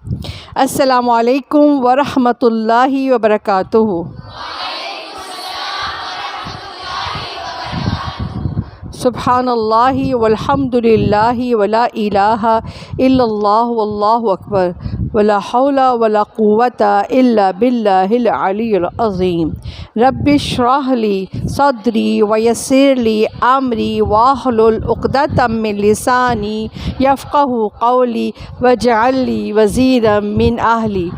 السلام علیکم ورحمۃ اللہ وبرکاتہ۔ سبحان اللہ والحمد للہ ولا الہ الا اللہ واللہ اکبر ولا حول ولا قوۃ الا باللہ العلی العظیم۔ رب اشرح لی صدری ویسر لی امری واحلل عقدۃ من لسانی یفقہوا قولی واجعل لی وزیرا من اہلی۔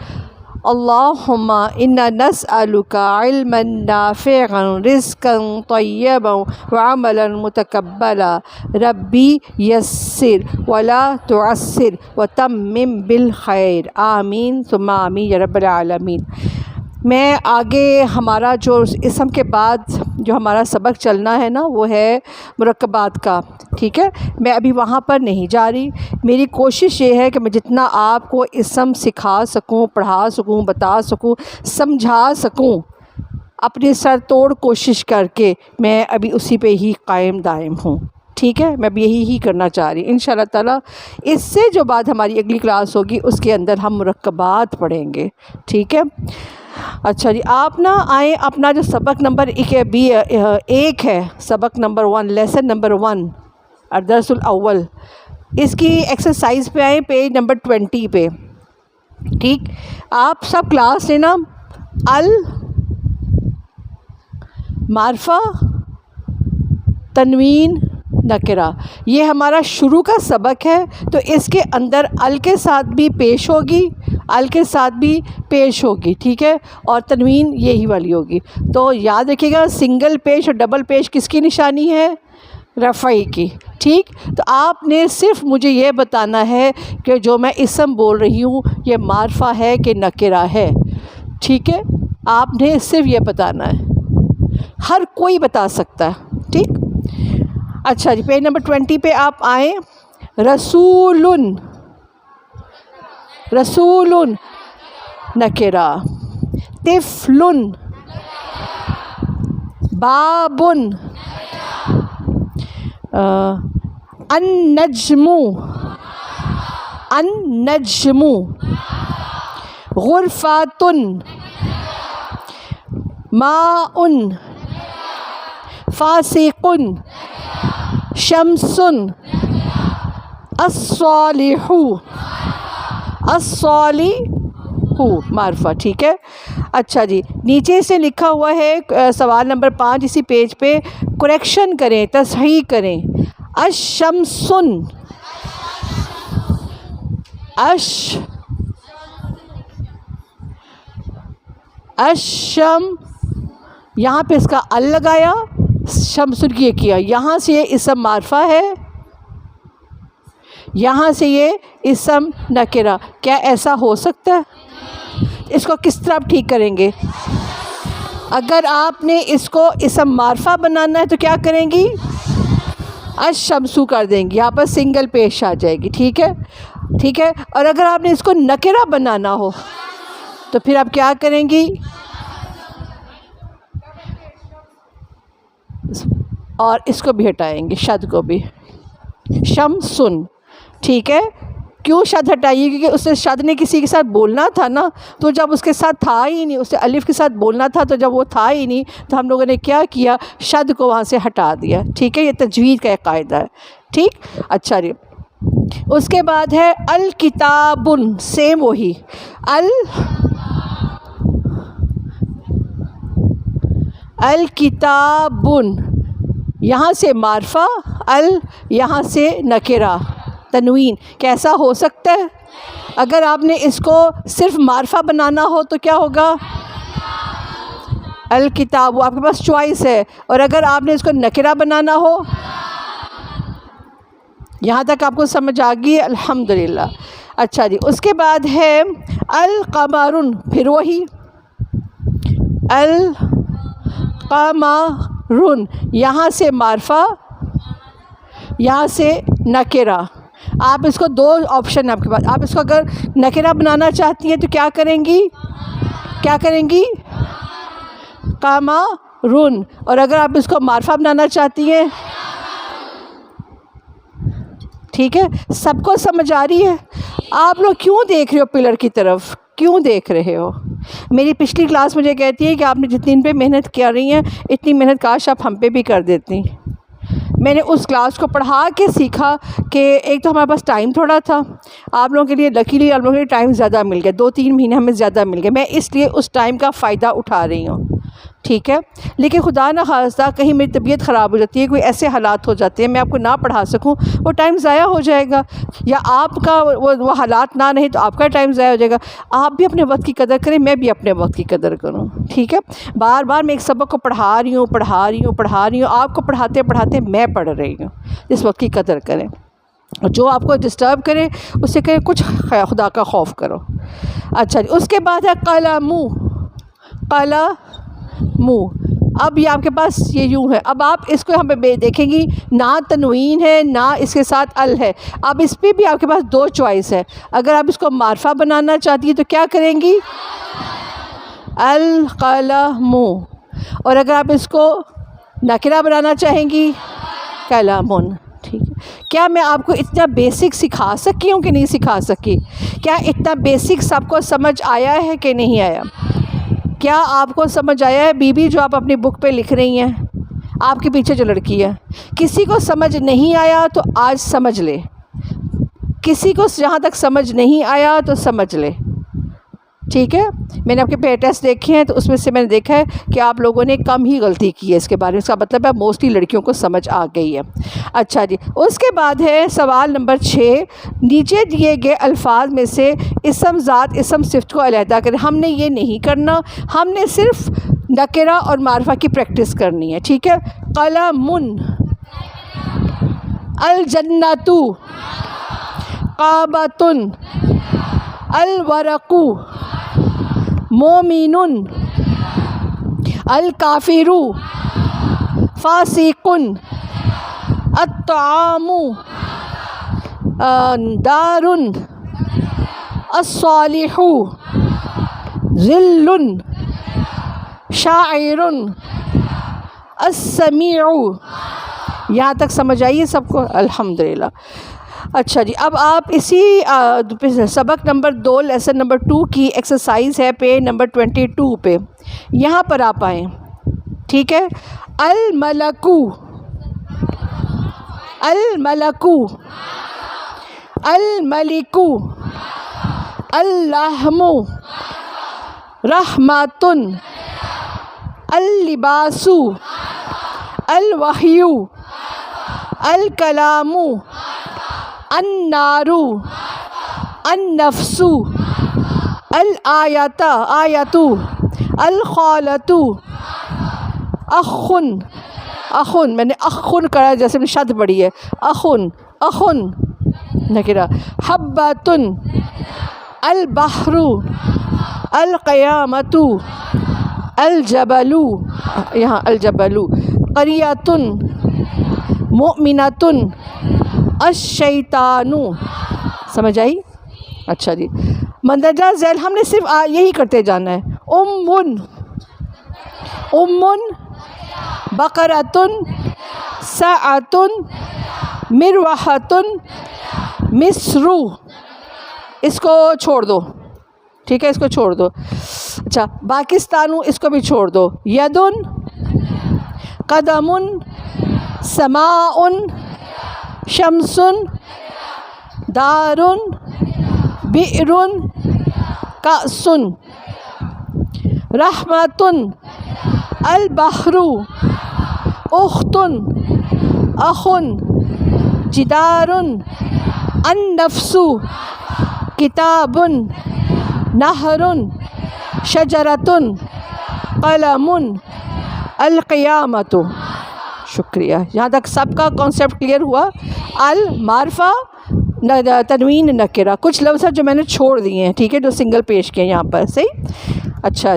اللہم انا نسألک علما نافعا رزقا طیبا وعملا متقبلا۔ ربی یسر ولا تعسر وتمم بالخیر، آمین ثم آمین یا رب العالمین۔ میں آگے ہمارا جو اسم کے بعد جو ہمارا سبق چلنا ہے نا وہ ہے مرکبات کا، ٹھیک ہے؟ میں ابھی وہاں پر نہیں جا رہی۔ میری کوشش یہ ہے کہ میں جتنا آپ کو اسم سکھا سکوں، پڑھا سکوں، بتا سکوں، سمجھا سکوں، اپنے سر توڑ کوشش کر کے میں ابھی اسی پہ ہی قائم دائم ہوں، ٹھیک ہے؟ میں اب یہی ہی کرنا چاہ رہی ہوں انشاءاللہ تعالیٰ۔ اس سے جو بعد ہماری اگلی کلاس ہوگی اس کے اندر ہم مرکبات پڑھیں گے، ٹھیک ہے؟ اچھا جی، آپ نا آئیں اپنا جو سبق نمبر ایک ہے، سبق نمبر 1، لیسن نمبر 1، الدرس الاول، اس کی ایکسرسائز پہ آئیں، پیج نمبر 20 پہ، ٹھیک؟ آپ سب کلاس لینا۔ معرفہ، تنوین، نکرہ، یہ ہمارا شروع کا سبق ہے، تو اس کے اندر ال کے ساتھ بھی پیش ہوگی، ال کے ساتھ بھی پیش ہوگی، ٹھیک ہے؟ اور تنوین یہی والی ہوگی۔ تو یاد رکھیے گا، سنگل پیش اور ڈبل پیش کس کی نشانی ہے؟ رفعی کی، ٹھیک؟ تو آپ نے صرف مجھے یہ بتانا ہے کہ جو میں اسم بول رہی ہوں یہ معرفہ ہے کہ نکرہ ہے، ٹھیک ہے؟ آپ نے صرف یہ بتانا ہے، ہر کوئی بتا سکتا ہے، ٹھیک؟ اچھا جی، پیج نمبر 20 پہ آپ آئیں۔ رسول، رسول نکرہ، طفل، باب، النجم، النجم، غرفۃ، ماء، فاسق، شمس، الصالح، الصالح معرفہ، ٹھیک ہے؟ اچھا جی، نیچے سے لکھا ہوا ہے سوال نمبر 5 اسی پیج پہ، کریکشن کریں، تصحیح کریں۔ الشمس، الشم، یہاں پہ اس کا ال لگایا، شمس کی کیا، یہاں سے یہ اسم معرفہ ہے، یہاں سے یہ اسم نکرہ۔ کیا ایسا ہو سکتا ہے؟ اس کو کس طرح آپ ٹھیک کریں گے؟ اگر آپ نے اس کو اسم معرفہ بنانا ہے تو کیا کریں گی؟ الشمسو کر دیں گی، یہاں پر سنگل پیش آ جائے گی، ٹھیک ہے؟ ٹھیک ہے؟ اور اگر آپ نے اس کو نکرہ بنانا ہو تو پھر آپ کیا کریں گی؟ اور اس کو بھی ہٹائیں گے، شد کو بھی، شمسن، ٹھیک ہے؟ کیوں شد ہٹائیے؟ کیونکہ اس نے شد نے کسی کے ساتھ بولنا تھا نا، تو جب اس کے ساتھ تھا ہی نہیں، اسے الف کے ساتھ بولنا تھا، تو جب وہ تھا ہی نہیں تو ہم لوگوں نے کیا کیا؟ شد کو وہاں سے ہٹا دیا، ٹھیک ہے؟ یہ تجوید کا ایک قاعدہ ہے، ٹھیک؟ اچھا جی، اس کے بعد ہے الکتاب، سیم وہی، الکتاب، یہاں سے معرفہ، یہاں سے نکرہ، تنوین۔ کیسا ہو سکتا ہے؟ اگر آپ نے اس کو صرف معرفہ بنانا ہو تو کیا ہوگا؟ الکتاب، آپ کے پاس چوائس ہے، اور اگر آپ نے اس کو نکرہ بنانا ہو، یہاں تک آپ کو سمجھ آ گئی؟ الحمدللہ۔ اچھا جی، اس کے بعد ہے القمر، پھر وہی القمر، یہاں سے معرفہ، یہاں سے نکرہ۔ آپ اس کو دو آپشن ہے آپ کے پاس، آپ اس کو اگر نکرہ بنانا چاہتی ہیں تو کیا کریں گی؟ کیا کریں گی؟ قمر، اور اگر آپ اس کو معرفہ بنانا چاہتی ہیں ٹھیک ہے، سب کو سمجھ آ رہی ہے؟ آپ لوگ کیوں دیکھ رہے ہو پلر کی طرف؟ کیوں دیکھ رہے ہو؟ میری پچھلی کلاس مجھے کہتی ہے کہ آپ نے جتنی ان پہ محنت کر رہی ہیں اتنی محنت کاش آپ ہم پہ بھی کر دیتی۔ میں نے اس کلاس کو پڑھا کے سیکھا کہ ایک تو ہمارے پاس ٹائم تھوڑا تھا، آپ لوگوں کے لیے لکیلی آپ لوگوں کے لیے ٹائم زیادہ مل گیا، 2-3 مہینے ہمیں زیادہ مل گئے، میں اس لیے اس ٹائم کا فائدہ اٹھا رہی ہوں، ٹھیک ہے۔ لیکن خدا نہ خواستہ کہیں میری طبیعت خراب ہو جاتی ہے، کوئی ایسے حالات ہو جاتے ہیں میں آپ کو نہ پڑھا سکوں، وہ ٹائم ضائع ہو جائے گا، یا آپ کا وہ حالات نہ رہیں تو آپ کا ٹائم ضائع ہو جائے گا۔ آپ بھی اپنے وقت کی قدر کریں، میں بھی اپنے وقت کی قدر کروں، ٹھیک ہے۔ بار بار میں ایک سبق کو پڑھا رہی ہوں، آپ کو پڑھاتے پڑھاتے میں پڑھ رہی ہوں۔ اس وقت کی قدر کریں، جو آپ کو ڈسٹرب کرے اس سے کہیں کچھ خدا کا خوف کرو۔ اچھا جی، اس کے بعد ہے قلم، اب یہ آپ کے پاس یہ یوں ہے، اب آپ اس کو یہاں پہ دیکھیں گی، نہ تنوین ہے نہ اس کے ساتھ ال ہے، اب اس پہ بھی آپ کے پاس 2 چوائس ہے۔ اگر آپ اس کو معرفہ بنانا چاہتی ہیں تو کیا کریں گی؟ القلم، اور اگر آپ اس کو نکرہ بنانا چاہیں گی قلم، ٹھیک ہے۔ کیا میں آپ کو اتنا بیسک سکھا سکی ہوں کہ نہیں سکھا سکی؟ کیا اتنا بیسک سب کو سمجھ آیا ہے کہ نہیں آیا؟ کیا آپ کو سمجھ آیا ہے بی بی جو آپ اپنی بک پہ لکھ رہی ہیں، آپ کے پیچھے جو لڑکی ہے؟ کسی کو سمجھ نہیں آیا تو آج سمجھ لے، کسی کو جہاں تک سمجھ نہیں آیا تو سمجھ لے، ٹھیک ہے۔ میں نے آپ کے پے ٹیسٹ دیکھے ہیں تو اس میں سے میں نے دیکھا ہے کہ آپ لوگوں نے کم ہی غلطی کی ہے اس کے بارے میں، اس کا مطلب ہے موسٹلی لڑکیوں کو سمجھ آ گئی ہے۔ اچھا جی، اس کے بعد ہے سوال نمبر 6، نیچے دیے گئے الفاظ میں سے اسم ذات اسم صفت کو علیحدہ کریں۔ ہم نے یہ نہیں کرنا، ہم نے صرف نکرہ اور معرفہ کی پریکٹس کرنی ہے، ٹھیک ہے۔ قلم، الجنۃ، کعبۃ، الورق، مومن، الکافر، فاسق، الطعام، دار، الصالح، ظل، شاعر، السمیع۔ یہاں تک سمجھ آئیے سب کو؟ الحمدللہ۔ اچھا جی، اب آپ اسی سبق نمبر 2 لیسن نمبر 2 کی ایکسرسائز ہے پیج نمبر 22 پہ، یہاں پر آپ آئیں، ٹھیک ہے۔ الملک، الملک، الملک، اللحم، رحمۃ، اللباس، الوحی، الکلام، النار، النفس، الآیت، آیت، الخالۃ، اخن، اخن، میں نے اخن کرا جیسے میں نے شد پڑھی ہے، اخن، اخن نکرہ، حبۃ، البحر، القیامۃ، الجبل، یہاں الجبل، قریۃ، مؤمنۃ، الشیطان۔ سمجھ آئی؟ اچھا جی، مندرجہ ذیل ہم نے صرف یہی کرتے جانا ہے۔ ام، بقرۃ، ساعۃ، مروحۃ، مصر۔ اس کو چھوڑ دو، ٹھیک ہے، اس کو چھوڑ دو۔ اچھا، پاکستان، اس کو بھی چھوڑ دو۔ ید، قدم، سماء، شمس، دار، بئر، کأس، رحمۃ، البحر، اخت، اخ، جدار، النفس، کتاب، نہر، شجرۃ، قلم، القیامۃ۔ شکریہ، یہاں تک سب کا کانسیپٹ کلیئر ہوا؟ المعرفہ، تنوین، نکرہ، کچھ لفظ ہیں جو میں نے چھوڑ دیے ہیں، ٹھیک ہے، جو سنگل پیش کیے یہاں پر، صحیح؟ اچھا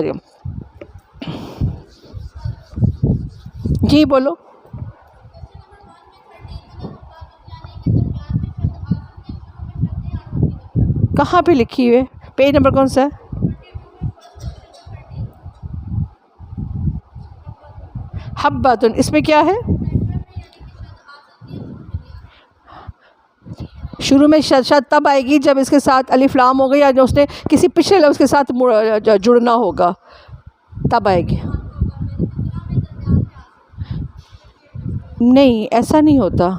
جی بولو۔ کہاں پہ لکھی ہوئے؟ پیج نمبر کون سا ہے؟ حبۃ، اس میں کیا ہے؟ شروع میں شد تب آئے گی جب اس کے ساتھ الف لام ہوگا یا جو اس نے کسی پچھلے لفظ کے ساتھ جڑنا ہوگا تب آئے گی. نہیں ایسا نہیں ہوتا.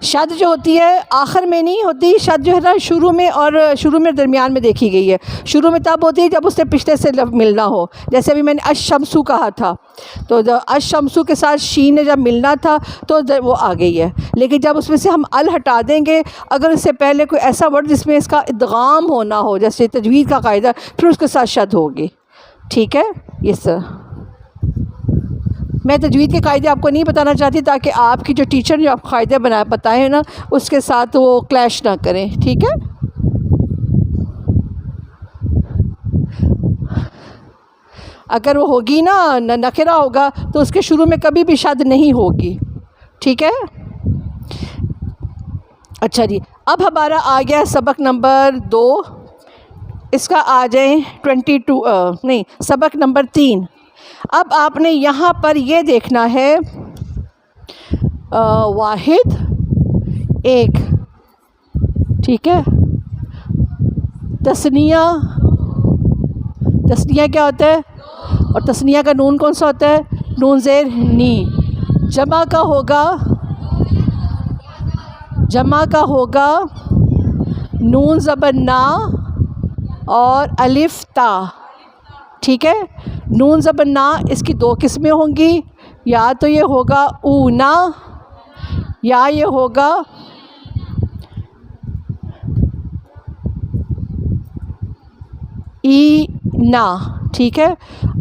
شد جو ہوتی ہے آخر میں نہیں ہوتی، شد جو ہے نا شروع میں اور درمیان میں دیکھی گئی ہے. شروع میں تب ہوتی ہے جب اس سے پچھلے سے ملنا ہو. جیسے ابھی میں نے الشمسو کہا تھا تو الشمسو کے ساتھ شین نے جب ملنا تھا تو وہ آ گئی ہے. لیکن جب اس میں سے ہم ال ہٹا دیں گے، اگر اس سے پہلے کوئی ایسا ورڈ جس میں اس کا ادغام ہونا ہو، جیسے تجوید کا قاعدہ، پھر اس کے ساتھ شد ہوگی. ٹھیک ہے. یس سر. میں تجوید کے قاعدے آپ کو نہیں بتانا چاہتی تاکہ آپ کی جو ٹیچر جو آپ قاعدے بتائیں نا اس کے ساتھ وہ کلیش نہ کریں. ٹھیک ہے. اگر وہ ہوگی نا نکرہ ہوگا تو اس کے شروع میں کبھی بھی شد نہیں ہوگی. ٹھیک ہے. اچھا جی، اب ہمارا آ گیا سبق نمبر 2. اس کا آ جائیں 22 سبق نمبر 3. اب آپ نے یہاں پر یہ دیکھنا ہے واحد ایک. ٹھیک ہے. تثنیہ کیا ہوتا ہے؟ اور تثنیہ کا نون کون سا ہوتا ہے؟ نون زیر نی. جمع کا ہوگا نون زبر نا اور الف تا. ٹھیک ہے. نون زبر نا اس کی 2 قسمیں ہوں گی، یا تو یہ ہوگا اونا یا یہ ہوگا اینا. ٹھیک ہے.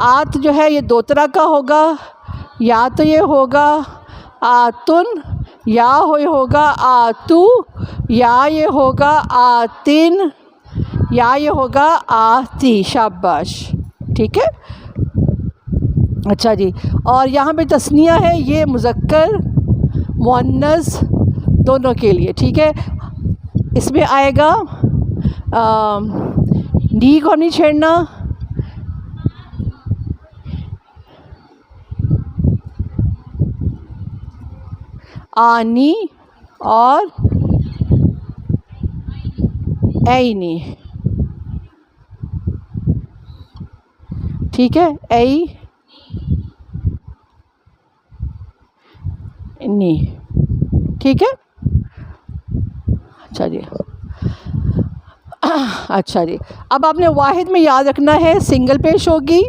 آت جو ہے یہ 2 طرح کا ہوگا، یا تو یہ ہوگا آتن یا یہ ہوگا آتو، یا یہ ہوگا آتن یا یہ ہوگا آتی. شاباش. ٹھیک ہے. اچھا جی، اور یہاں پہ تثنیہ ہے، یہ مذکر مؤنث دونوں کے لیے. ٹھیک ہے. اس میں آئے گا نی کو نہیں چھیڑنا، آنی اور اینی. ٹھیک ہے. ای نی. ٹھیک ہے. اچھا جی. اچھا جی، اب آپ نے واحد میں یاد رکھنا ہے سنگل پیش ہوگی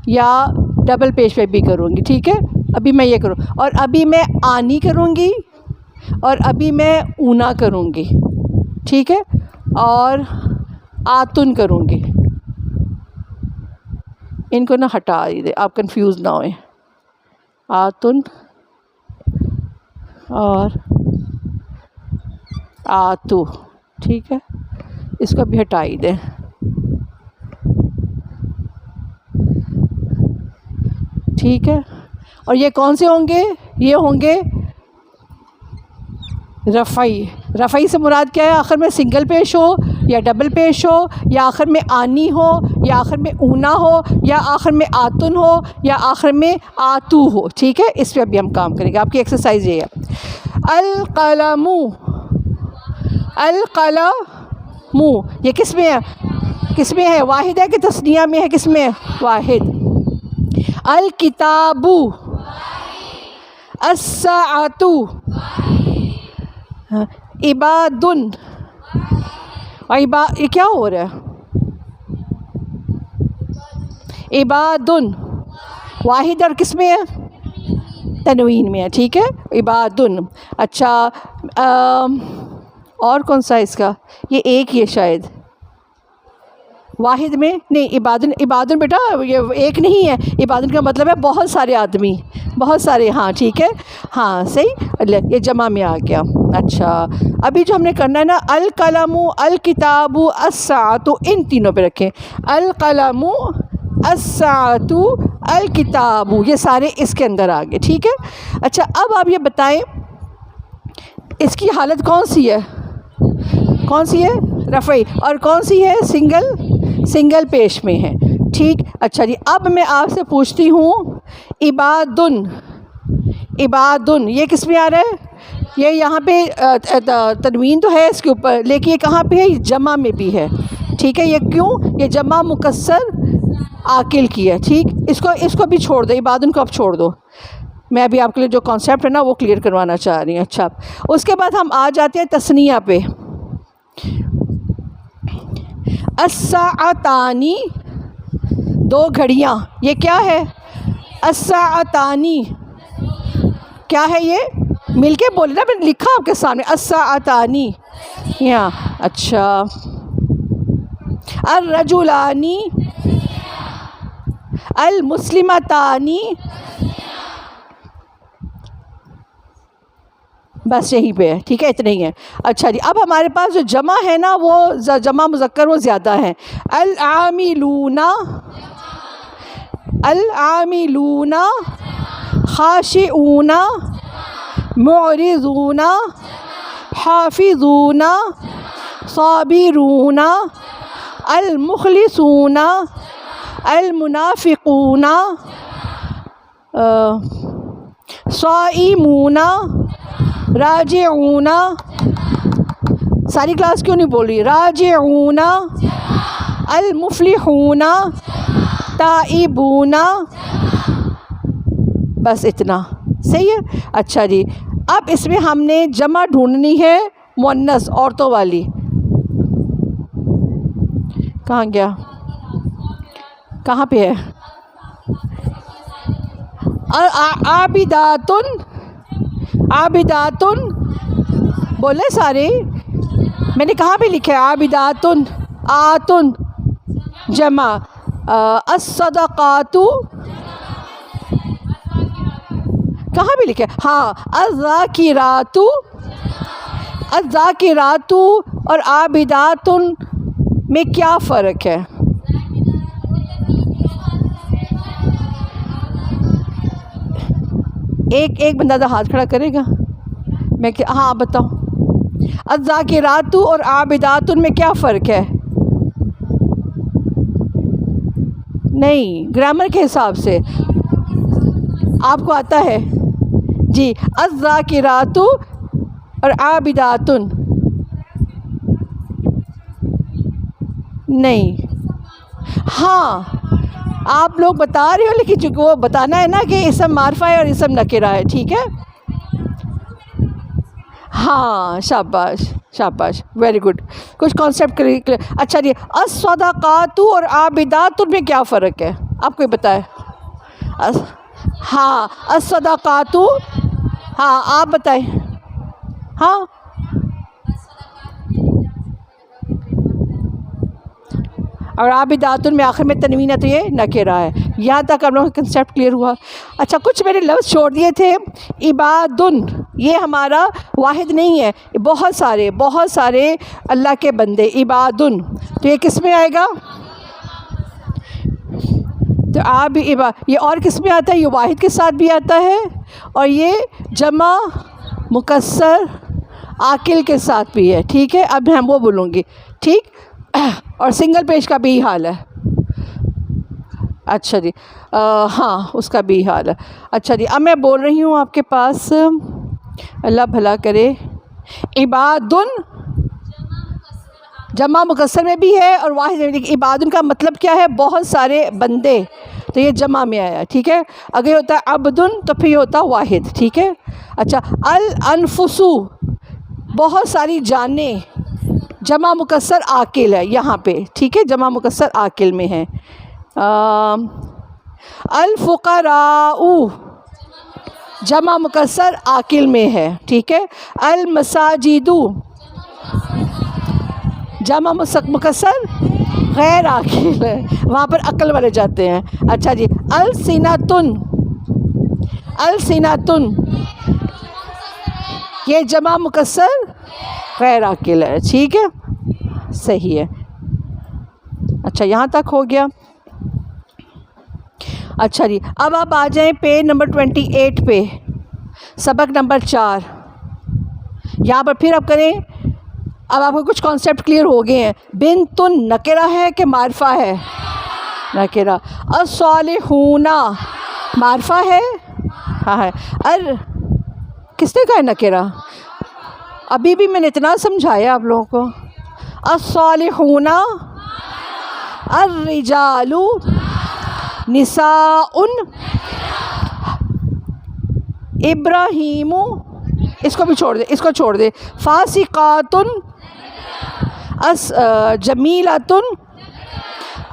یا ڈبل پیش پہ بھی کروں گی. ٹھیک ہے. ابھی میں یہ کروں، اور ابھی میں آنی کروں گی، اور ابھی میں اونا کروں گی. ٹھیک ہے. اور آتن کروں گی. ان کو نہ ہٹا دے، آپ کنفیوز نہ ہوئیں. آتن اور آتو. ٹھیک ہے. اس کو بھی ہٹائی دیں. ٹھیک ہے. اور یہ کون سے ہوں گے؟ یہ ہوں گے رفعی. رفعی سے مراد کیا ہے؟ آخر میں سنگل پیش ہو یا ڈبل پیش ہو، یا آخر میں آنی ہو یا آخر میں اونا ہو، یا آخر میں آتن ہو یا آخر میں آتو ہو. ٹھیک ہے. اس پہ ابھی ہم کام کریں گے. آپ کی ایکسرسائز یہ ہے. القلم یہ کس میں ہے؟ واحد ہے کہ تثنیہ میں ہے؟ کس میں ہے؟ واحد. الکتاب، الساعۃ، عباد. یہ کیا ہو رہا ہے؟ عباد واحد اور کس میں ہے؟ تنوین میں ہے. ٹھیک ہے. عباد. اچھا، اور کون سا اس کا؟ یہ ایک ہی ہے شاید واحد میں. نہیں، عبادن بیٹا یہ ایک نہیں ہے. عبادن کا مطلب ہے بہت سارے آدمی، بہت سارے. ہاں ٹھیک ہے. ہاں صحیح، یہ جمع میں آ گیا. اچھا، ابھی جو ہم نے کرنا ہے نا، القلم، الکتاب، الساعۃ، ان تینوں پہ رکھیں. القلم، الساعۃ، الکتاب، یہ سارے اس کے اندر آ گئے. ٹھیک ہے. اچھا، اب آپ یہ بتائیں اس کی حالت کون سی ہے؟ کون سی ہے؟ رفعی. اور کون سی ہے؟ سنگل پیش میں ہے. ٹھیک. اچھا جی، اب میں آپ سے پوچھتی ہوں عبادن یہ کس میں آ رہا ہے؟ یہ یہاں پہ تنوین تو ہے اس کے اوپر، لیکن یہ کہاں پہ ہے؟ جمع میں بھی ہے، ٹھیک ہے. یہ کیوں؟ یہ جمع مکسر عاقل کی ہے، ٹھیک. اس کو بھی چھوڑ دو، عبادن کو اب چھوڑ دو. میں ابھی آپ کے لیے جو کانسیپٹ ہے نا وہ کلیئر کروانا چاہ رہی ہوں. اچھا، اس کے بعد ہم آ جاتے ہیں تثنیہ پہ. الساعتانی، 2 گھڑیاں. یہ کیا ہے؟ الساعتانی کیا ہے؟ یہ مل کے بولے نا، میں نے لکھا آپ کے سامنے الساعتانی یہاں. اچھا، الرجلانی، المسلمتانی، بس یہیں پہ ہے، ٹھیک ہے، اتنے ہی ہیں. اچھا جی، اب ہمارے پاس جو جمع ہے نا وہ جمع مذکر وہ زیادہ ہیں. العاملون، العاملون، خاشعون، معرضون، حافظون، صابرون، المخلصون، المنافقون، صائمون، راجعون. ساری کلاس کیوں نہیں بول رہی؟ راجعون، المفلحون، تائبون. بس اتنا صحیح ہے. اچھا جی، اب اس میں ہم نے جمع ڈھونڈنی ہے مؤنث، عورتوں والی. کہاں گیا؟ کہاں پہ ہے؟ عابداتن، عابداتن بولے سارے. میں نے کہاں پہ لکھا ہے؟ عابداتن، آتن جمع. الصدقات کہاں پہ لکھا ہے؟ ہاں، الذاکرات، الذاکرات اور عابداتن میں کیا فرق ہے؟ ایک بندہ دا ہاتھ کھڑا کرے گا. میں کہ ہاں آپ بتاؤ. الذاکرات اور عابدات میں کیا فرق ہے؟ نہیں، گرامر کے حساب سے آپ کو آتا ہے جی. الذاکرات اور عابدات نہیں. ہاں آپ لوگ بتا رہے ہو، لیکن چونکہ وہ بتانا ہے نا کہ اسم معرفہ ہے اور اسم نکرہ ہے، ٹھیک ہے. ہاں، شاباش شاباش، ویری گڈ. کچھ کانسیپٹ کلیئر. اچھا جی، الصدقات اور عابدات میں کیا فرق ہے؟ آپ کو بتائے. ہاں، الصدقات، ہاں آپ بتائیں. ہاں اور عابدات میں آخر میں تنوین ہے تو یہ نکرہ ہے. یہاں تک ہم لوگوں کا کنسیپٹ کلیئر ہوا. اچھا، کچھ میں نے لفظ چھوڑ دیے تھے. عبادن یہ ہمارا واحد نہیں ہے، بہت سارے اللہ کے بندے. عبادن تو یہ کس میں آئے گا؟ تو یہ اور کس میں آتا ہے؟ یہ واحد کے ساتھ بھی آتا ہے اور یہ جمع مکسر عاقل کے ساتھ بھی ہے، ٹھیک ہے. اب ہم وہ بولوں گی، ٹھیک. اور سنگل پیج کا بھی حال ہے. اچھا جی، ہاں اس کا بھی حال ہے. اچھا جی، اب میں بول رہی ہوں آپ کے پاس، اللہ بھلا کرے. عبادن جمع مکسر میں بھی ہے اور واحد میں. عبادن کا مطلب کیا ہے؟ بہت سارے بندے، تو یہ جمع میں آیا، ٹھیک ہے. اگر یہ ہوتا ہے عبدن تو پھر یہ ہوتا واحد، ٹھیک ہے. اچھا، الانفس بہت ساری جانیں، جمع مکسر عاقل ہے یہاں پہ، ٹھیک ہے، جمع مکسر عاقل میں ہے. الفقراء جمع مکسر عاقل میں ہے، ٹھیک ہے. المساجد جمع مکسر غیر عاقل ہے، وہاں پر عقل والے جاتے ہیں. اچھا جی، السنتن یہ جمع مکسر غیر عاقل ہے، ٹھیک ہے، صحیح ہے. اچھا، یہاں تک ہو گیا. اچھا جی، اب آپ آ جائیں پیج نمبر 28 پہ، سبق نمبر 4. یہاں پر پھر آپ کریں. اب آپ کو کچھ کانسیپٹ کلیئر ہو گئے ہیں. بنتن نکرہ ہے کہ معرفہ ہے؟ نکرہ. الصالحون معرفہ ہے؟ ہاں ہے. کس نے کہا ہے نکرہ؟ ابھی بھی میں نے اتنا سمجھایا آپ لوگوں کو. الصالحون الرجال نساء ابراہیم، اس کو بھی چھوڑ دے، اس کو چھوڑ دے. فاسقات جمیلۃ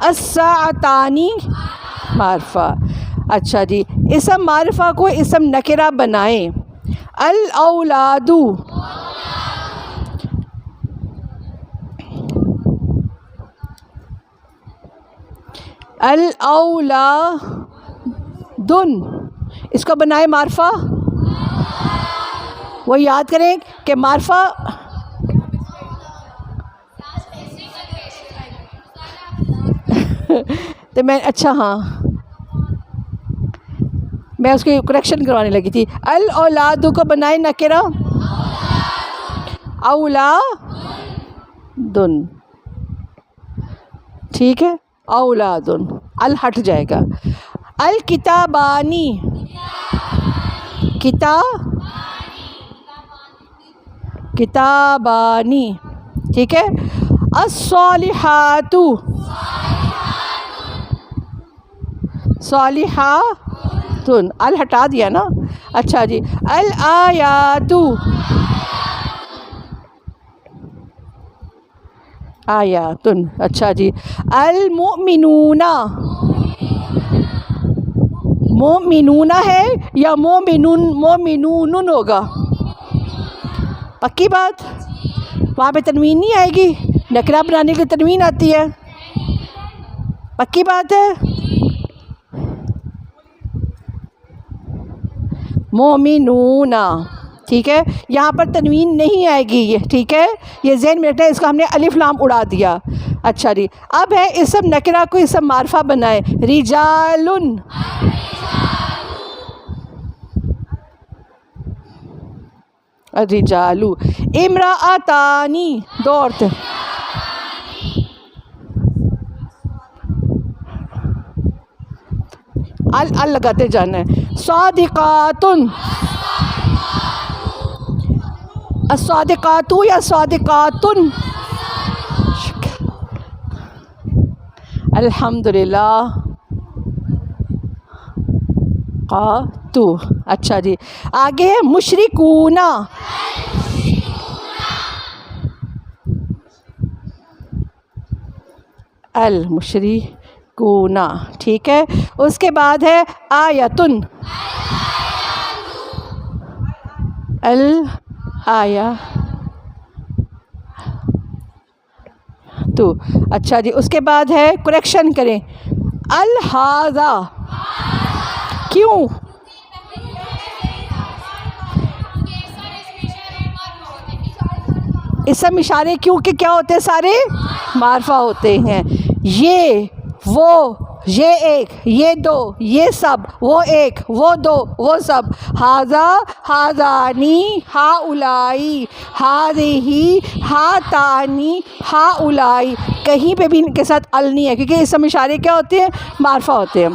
الساعتانی معرفہ. اچھا جی، اسم معرفہ کو اسم نکرہ بنائیں. الاولاد الاولادن، اس کو بنائے معرفہ. وہ یاد کریں کہ معرفہ تو میں اچھا ہاں میں اس کی کریکشن کروانے لگی تھی. الاولاد کو بنائے نکرہ اولادن، ٹھیک ہے، اولادن ال ہٹ جائے گا. الکتابانی کتابانی، ٹھیک ہے. الصالحات صالحاتن، ال ہٹا دیا نا. اچھا جی. الآیات آیاتن، اچھا جی. المؤمنون، مومنون ہے یا مومنون ہوگا؟ پکی بات، وہاں پہ تنوین نہیں آئے گی، نکرہ بنانے کے تنوین آتی ہے. پکی بات ہے. مومنون، ٹھیک ہے، یہاں پر تنوین نہیں آئے گی یہ، ٹھیک ہے، یہ ذہن میں رکھنا ہے. اس کا ہم نے الف لام اڑا دیا. اچھا جی، اب ہے اسم نکرہ کو اسم معرفہ بنائے. رجالن، الرجال. امرأتانی، دو عورتیں. ال لگاتے جانا ہے. صادقاتن، الصادقات یا صادقاتن. الحمدللہ. قاتو. اچھا جی، آگے ہے مشرکون. المشرکون، ٹھیک ہے. اس کے بعد ہے آیتن، الآیا تو. اچھا جی، اس کے بعد ہے کریکشن کریں. الہذا، کیوں؟ اسم اشارے کیونکہ کیا ہوتے ہیں؟ سارے معرفہ ہوتے ہیں. یہ، وہ، یہ ایک، یہ دو، یہ سب، وہ ایک، وہ دو، وہ سب. ھذا، ھذانی، ھاؤلائی، ھذہ، ھاتانی، ھاؤلائی. کہیں پہ بھی ان کے ساتھ ال نہیں ہے کیونکہ اسم اشارے کیا ہوتے ہیں؟ معرفہ ہوتے ہیں.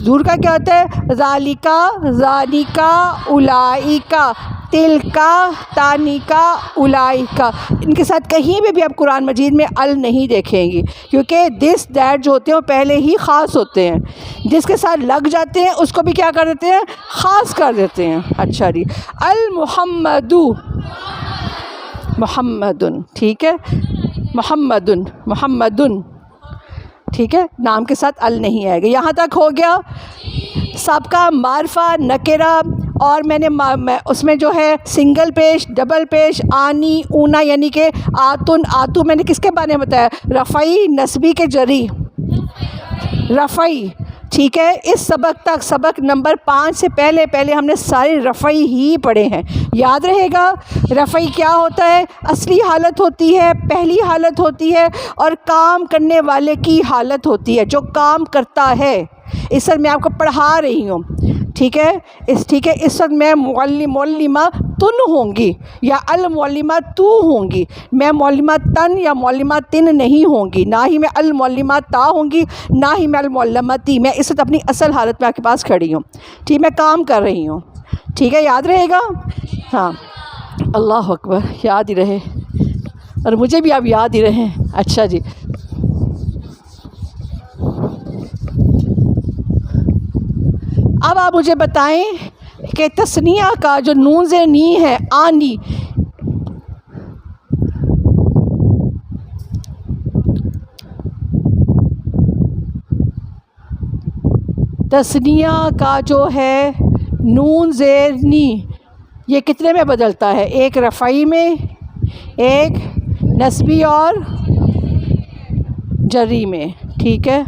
دور کا کیا ہوتا ہے؟ ذالکا، ذالکا، اولائکا، تلکا، تانیکا، اولائکا. ان کے ساتھ کہیں پہ بھی آپ قرآن مجید میں ال نہیں دیکھیں گی کیونکہ دس دیٹ جو ہوتے ہیں وہ پہلے ہی خاص ہوتے ہیں. جس کے ساتھ لگ جاتے ہیں اس کو بھی کیا کر دیتے ہیں؟ خاص کر دیتے ہیں. اچھا جی. المحمدو، محمدن، ٹھیک ہے، محمدن، محمدن، ٹھیک ہے، نام کے ساتھ ال نہیں آئے گا. یہاں تک ہو گیا. سب کا معرفہ نکرہ، اور میں نے اس میں جو ہے سنگل پیش، ڈبل پیش، آنی، اونا، یعنی کہ آتن، آتو میں نے کس کے بارے میں بتایا؟ رفعی، نسبی کے جری، رفعی، ٹھیک ہے. اس سبق تک، سبق نمبر 5 سے پہلے ہم نے سارے رفعی ہی پڑھے ہیں. یاد رہے گا رفعی کیا ہوتا ہے؟ اصلی حالت ہوتی ہے، پہلی حالت ہوتی ہے، اور کام کرنے والے کی حالت ہوتی ہے، جو کام کرتا ہے. اس وقت میں آپ کو پڑھا رہی ہوں، ٹھیک ہے. اس وقت میں معلمہ تن ہوں گی یا المعلمہ تو ہوں گی. میں معلمہ تن یا معلمہ تن نہیں ہوں گی، نہ ہی میں المعلمہ تا ہوں گی، نہ ہی میں المعلمہ تی. میں اس وقت اپنی اصل حالت میں آپ کے پاس کھڑی ہوں، ٹھیک، میں کام کر رہی ہوں، ٹھیک ہے. یاد رہے گا. ہاں اللہ اکبر، یاد ہی رہے، اور مجھے بھی آپ یاد ہی رہیں. اچھا جی، اب آپ مجھے بتائیں کہ تثنیہ کا جو نون زیر نی ہے آنی، تثنیہ کا جو ہے نون زیر نی یہ کتنے میں بدلتا ہے؟ ایک رفعی میں، ایک نصبی اور جری میں. ٹھیک ہے.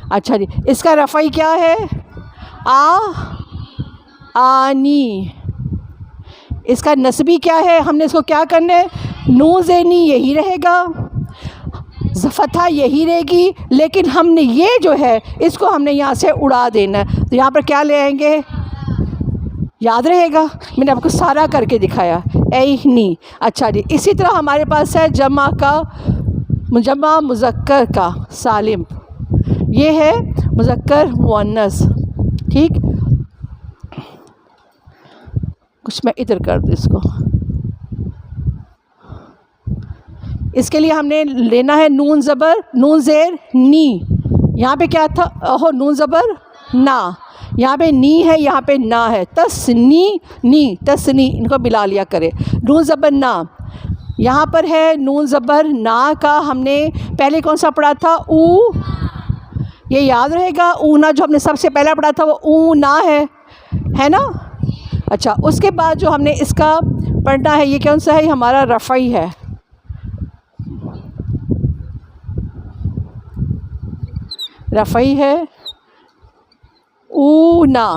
اچھا جی، اس کا رفعی کیا ہے؟ آنی. اس کا نصبی کیا ہے؟ ہم نے اس کو کیا کرنا ہے؟ نون زیر نی یہی رہے گا، فتحہ یہی رہے گی، لیکن ہم نے یہ جو ہے اس کو ہم نے یہاں سے اڑا دینا ہے. تو یہاں پر کیا لے آئیں گے؟ یاد رہے گا، میں نے آپ کو سارا کر کے دکھایا، نی. اچھا جی، اسی طرح ہمارے پاس ہے جمع کا، جمع مذکر کا سالم، یہ ہے مذکر مؤنث. ٹھیک، کچھ میں ادھر کر دوں اس کو. اس کے لیے ہم نے لینا ہے نون زیر نی. یہاں پہ کیا تھا؟ نون زبر نا، یہاں پہ نی ہے، یہاں پہ نا ہے. نی تسنی، ان کو ملا لیا کرے. نون زبر نا، یہاں پر ہے نون زبر نا کا ہم نے پہلے کون سا پڑھا تھا؟ او. یہ یاد رہے گا، اونا جو ہم نے سب سے پہلا پڑھا تھا وہ اونا ہے نا. اچھا، اس کے بعد جو ہم نے اس کا پڑھنا ہے یہ کون سا ہے؟ ہمارا رفعی ہے. رفعی ہے اونا.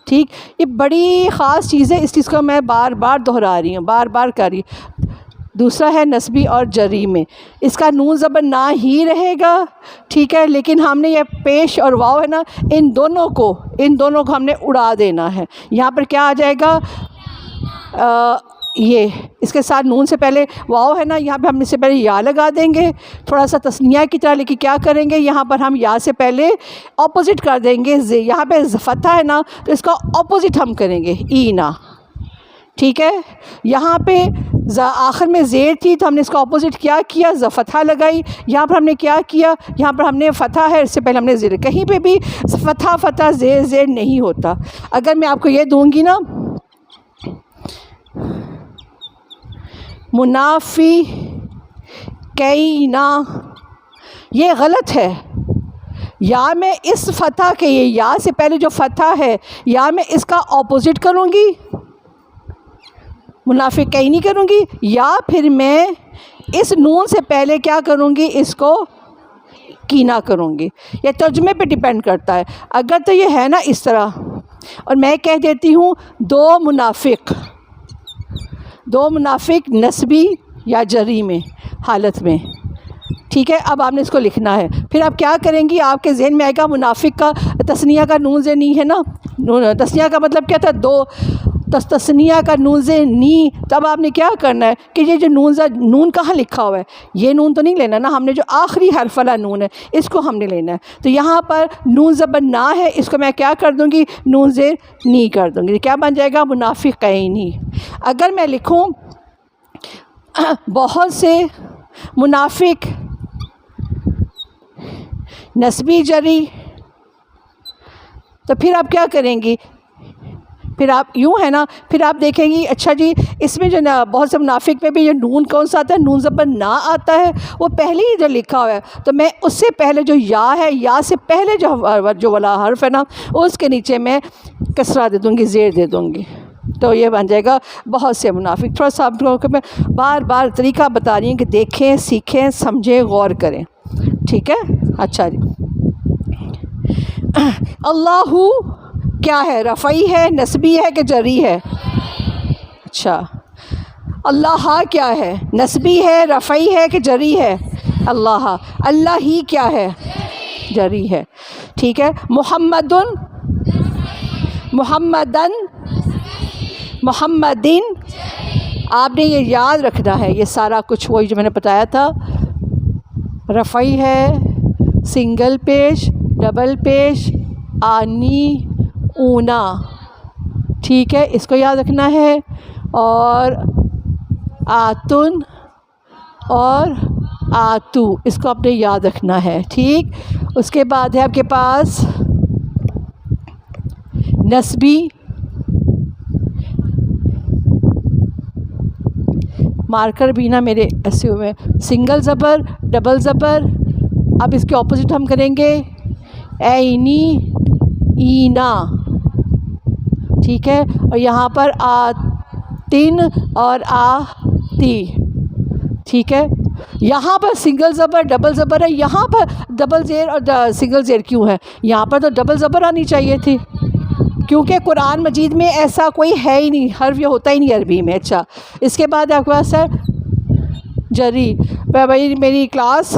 ٹھیک، یہ بڑی خاص چیز ہے، اس چیز کو میں بار بار دہرا رہی ہوں، بار بار کر رہی ہوں. دوسرا ہے نصبی اور جری میں، اس کا نون زبر نہ ہی رہے گا. ٹھیک ہے، لیکن ہم نے یہ پیش اور واو ہے نا، ان دونوں کو ہم نے اڑا دینا ہے. یہاں پر کیا آ جائے گا؟ یہ اس کے ساتھ نون سے پہلے واو ہے نا، یہاں پہ ہم اس سے پہلے یا لگا دیں گے، تھوڑا سا تثنیہ کی طرح. لیکن کیا کریں گے؟ یہاں پر ہم یا سے پہلے اپوزٹ کر دیں گے. یہاں پہ فتحہ ہے نا، تو اس کا اپوزٹ ہم کریں گے، اینا. ٹھیک ہے، یہاں پہ آخر میں زیر تھی تو ہم نے اس کا اپوزٹ کیا فتحہ لگائی. یہاں پر ہم نے کیا کیا؟ یہاں پر ہم نے فتحہ ہے، اس سے پہلے ہم نے زیر. کہیں پہ بھی فتحہ زیر نہیں ہوتا. اگر میں آپ کو یہ دوں گی نا، منافی کینا، یہ غلط ہے. یا میں اس فتح کے یا سے پہلے جو فتح ہے، یا میں اس کا اپوزٹ کروں گی، منافق کہیں نہیں کروں گی، یا پھر میں اس نون سے پہلے کیا کروں گی؟ اس کو کینا کروں گی. یہ ترجمے پہ ڈیپینڈ کرتا ہے. اگر تو یہ ہے نا اس طرح، اور میں کہہ دیتی ہوں دو منافق نصبی یا جری میں حالت میں. ٹھیک ہے، اب آپ نے اس کو لکھنا ہے. پھر آپ کیا کریں گی؟ آپ کے ذہن میں آئے گا منافق کا تثنیہ کا نون زیر نی ہے نا. تثنیہ کا مطلب کیا تھا؟ دو. تثنیہ کا نون زیر نی. تب آپ نے کیا کرنا ہے کہ یہ جو نون کہاں لکھا ہوا ہے، یہ نون تو نہیں لینا نا، ہم نے جو آخری حرف والا نون ہے اس کو ہم نے لینا ہے. تو یہاں پر نون زبر نا ہے، اس کو میں کیا کر دوں گی؟ نون زیر نی کر دوں گی. کیا بن جائے گا؟ منافقین. اگر میں لکھوں بہت سے منافق نصبی جری، تو پھر آپ کیا کریں گی؟ پھر آپ یوں ہے نا، پھر آپ دیکھیں گی اچھا جی اس میں جو نا بہت سے منافق میں بھی یہ نون کون سا آتا ہے؟ نون زبر نا آتا ہے. وہ پہلے ہی جو لکھا ہوا ہے، تو میں اس سے پہلے جو یا ہے، یا سے پہلے جو والا حرف ہے نا، اس کے نیچے میں کسرہ دے دوں گی، زیر دے دوں گی. تو یہ بن جائے گا بہت سے منافق. تھوڑا سا آپ لوگوں کو میں بار بار طریقہ بتا رہی ہوں کہ دیکھیں، سیکھیں، سمجھیں، غور کریں. ٹھیک ہے. اچھا جی، اللہ کیا ہے؟ رفعی ہے، نصبی ہے کہ جری ہے؟ اچھا، اللہ کیا ہے؟ نصبی ہے، رفعی ہے کہ جری ہے؟ اللہ. اللہ ہی کیا ہے؟ جری ہے. ٹھیک ہے. محمدن، محمدین، آپ نے یہ یاد رکھنا ہے. یہ سارا کچھ وہی جو میں نے بتایا تھا. رفعی ہے، سنگل پیش، ڈبل پیش، آنی، اونا. ٹھیک ہے، اس کو یاد رکھنا ہے. اور آتن اور آتو، اس کو آپ نے یاد رکھنا ہے، ٹھیک. اس کے بعد ہے آپ کے پاس نسبی، مارکر بھی نا میرے ایسے ہوئے، سنگل زبر، ڈبل زبر. اب اس کے اپوزٹ ہم کریں گے اینی، اینا، ٹھیک ہے. اور یہاں پر آتن اور آتی، ٹھیک ہے. یہاں پر سنگل زبر ڈبل زبر ہے، یہاں پر ڈبل زیر اور سنگل زیر کیوں ہے؟ یہاں پر تو ڈبل زبر آنی چاہیے تھی، کیونکہ قرآن مجید میں ایسا کوئی ہے ہی نہیں، حرف یہ ہوتا ہی نہیں عربی میں. اچھا، اس کے بعد آپ کے پاس ہے جری. بھائی میری کلاس،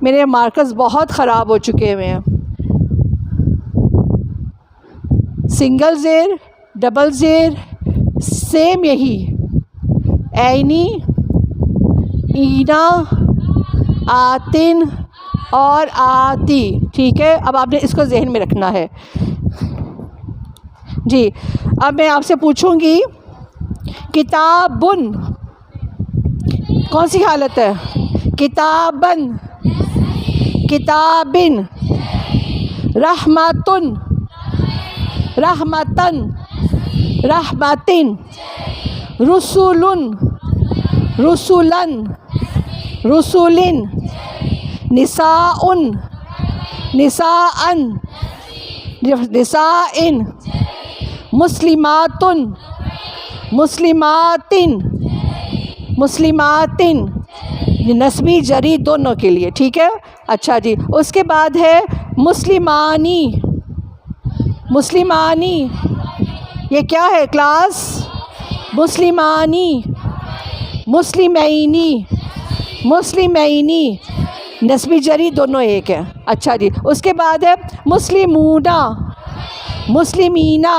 میرے مارکرز بہت خراب ہو چکے ہوئے ہیں. سنگل زیر، ڈبل زیر، سیم یہی، اینی، اینا، آتن اور آتی، ٹھیک ہے. اب آپ نے اس کو ذہن میں رکھنا ہے. جی اب میں آپ سے پوچھوں گی کتابن کون سی حالت ہے؟ کتابن، کتابن، رحمتن، رحمتن، رحمتن، رسولن، رسولن، رسولن، نساءن، نساءن، نسائن، مسلماتن، مسلماتن، مسلماتن. نسبی جری دونوں کے لیے، ٹھیک ہے. اچھا جی، اس کے بعد ہے مسلمانی. مسلمانی یہ کیا ہے کلاس؟ مسلمانی، مسلمینی، مسلمینی، نسبی جری دونوں ایک ہے. اچھا جی، اس کے بعد ہے مسلمونہ، مسلمینہ،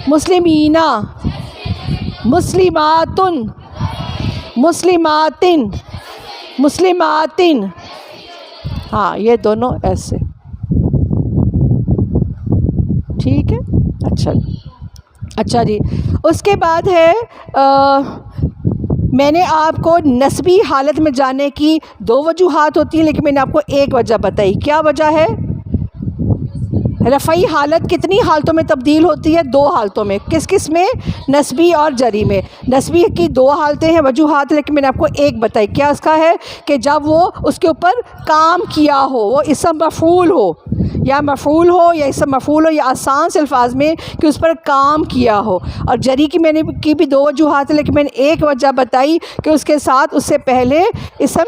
مسلمینہ، مسلماتن، مسلماتن، مسلماتن. ہاں یہ دونوں ایسے، ٹھیک ہے. اچھا جی، اس کے بعد ہے میں نے آپ کو نسبی حالت میں جانے کی دو وجوہات ہوتی ہیں، لیکن میں نے آپ کو ایک وجہ بتائی. کیا وجہ ہے؟ رفعی حالت کتنی حالتوں میں تبدیل ہوتی ہے؟ دو حالتوں میں. کس کس میں؟ نسبی اور جری میں. نسبی کی دو حالتیں ہیں، وجوہات، لیکن میں نے آپ کو ایک بتائی. کیا اس کا ہے؟ کہ جب وہ اس کے اوپر کام کیا ہو، وہ اسم مفعول ہو یا مفعول ہو یا اسم مفعول ہو، یا آسان سے الفاظ میں کہ اس پر کام کیا ہو. اور جری کی میں نے کی بھی دو وجوہات ہیں، لیکن میں نے ایک وجہ بتائی کہ اس کے ساتھ اس سے پہلے اسم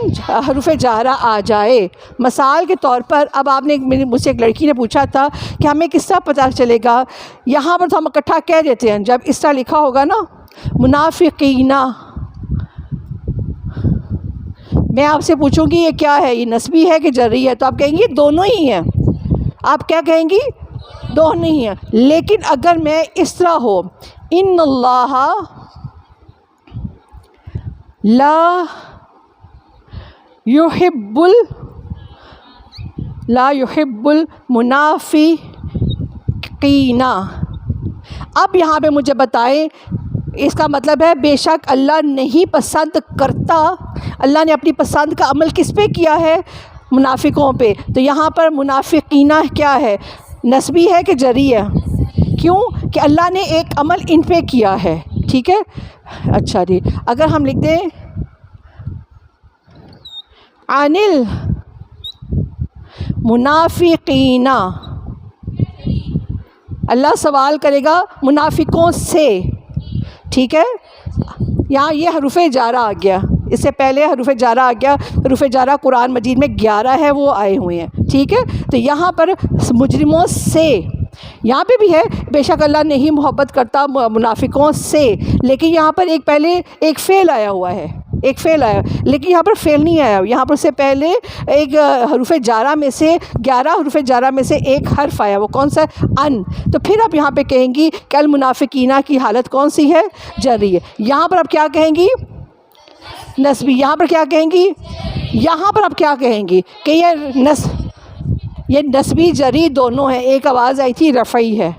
حروف جارہ آ جائے. مثال کے طور پر اب آپ نے مجھ سے ایک لڑکی نے پوچھا تھا کہ ہمیں کس طرح پتہ چلے گا؟ یہاں پر تو ہم اکٹھا کہہ دیتے ہیں، جب اس طرح لکھا ہوگا نا منافقینہ، میں آپ سے پوچھوں گی یہ کیا ہے، یہ نسبی ہے کہ جری ہے؟ تو آپ کہیں گی دونوں ہی ہیں. آپ کیا کہیں گی؟ دونوں ہی ہیں. لیکن اگر میں اس طرح ہو ان اللہ لا يحب المنافقین، اب یہاں پہ مجھے بتائیں اس کا مطلب ہے بے شک اللہ نہیں پسند کرتا. اللہ نے اپنی پسند کا عمل کس پہ کیا ہے؟ منافقوں پہ. تو یہاں پر منافقینہ کیا ہے؟ نسبی ہے کہ جری ہے؟ کیوں کہ اللہ نے ایک عمل ان پہ کیا ہے، ٹھیک ہے. اچھا جی، اگر ہم لکھ دیں عن المنافقین، اللہ سوال کرے گا منافقوں سے، ٹھیک ہے. یہاں یہ حروف جارہ آ گیا، اس سے پہلے حروف جارہ آ گیا. حروف جارہ قرآن مجید میں 11 ہے، وہ آئے ہوئے ہیں، ٹھیک ہے. تو یہاں پر مجرموں سے، یہاں پہ بھی ہے بے شک اللہ نہیں محبت کرتا منافقوں سے، لیکن یہاں پر ایک پہلے ایک فعل آیا ہوا ہے، ایک فعل آیا، لیکن یہاں پر فعل نہیں آیا. یہاں پر سے پہلے ایک حروف جارہ میں سے 11 حروف جارہ میں سے ایک حرف آیا، وہ کون سا ہے؟ ان. تو پھر آپ یہاں پہ کہیں گی کہ المنافقینہ کی حالت کون سی ہے؟ جری ہے. یہاں پر آپ کیا کہیں گی؟ نسبی. یہاں پر کیا کہیں گی؟ یہاں پر آپ کیا کہیں گی کہ یہ نسبی جری دونوں ہیں. ایک آواز آئی تھی رفعی ہے،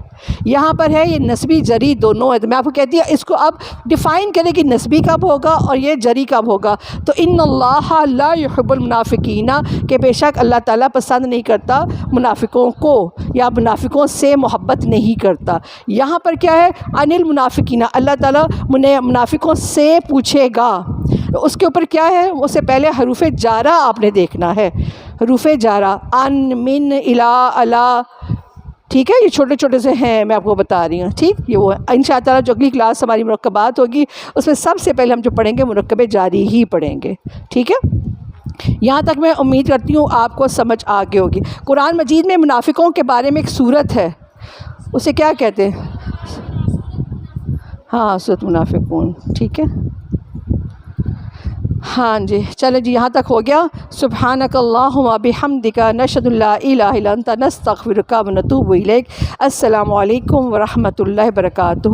یہاں پر ہے یہ نسبی جری دونوں ہے. تو میں آپ کو کہتی ہوں اس کو اب ڈیفائن کریں کہ نسبی کب ہوگا اور یہ جری کب ہوگا. تو ان اللہ لا يحب المنافقین، کہ بے شک اللہ تعالیٰ پسند نہیں کرتا منافقوں کو یا منافقوں سے محبت نہیں کرتا. یہاں پر کیا ہے؟ عن المنافقین، اللہ تعالیٰ منافقوں سے پوچھے گا. اس کے اوپر کیا ہے؟ اس سے پہلے حروف جارہ آپ نے دیکھنا ہے. حروف جارہ ان، من، الا، الا، ٹھیک ہے، یہ چھوٹے چھوٹے سے ہیں، میں آپ کو بتا رہی ہوں. ٹھیک، یہ وہ ان شاء اللہ جو اگلی کلاس ہماری مرکبات ہوگی اس میں سب سے پہلے ہم جو پڑھیں گے مرکب جاری ہی پڑھیں گے. ٹھیک ہے، یہاں تک میں امید کرتی ہوں آپ کو سمجھ آ گئی ہوگی. قرآن مجید میں منافقوں کے بارے میں ایک صورت ہے، اسے کیا کہتے ہیں؟ ہاں، سورۃ منافقون. ٹھیک ہے، ہاں جی، چلے جی، یہاں تک ہو گیا. سبحانک اللہم بحمدک، نشہد ان لا الہ الا انت، نستغفرک و نتوب الیک. السلام علیکم ورحمۃ اللہ وبرکاتہ.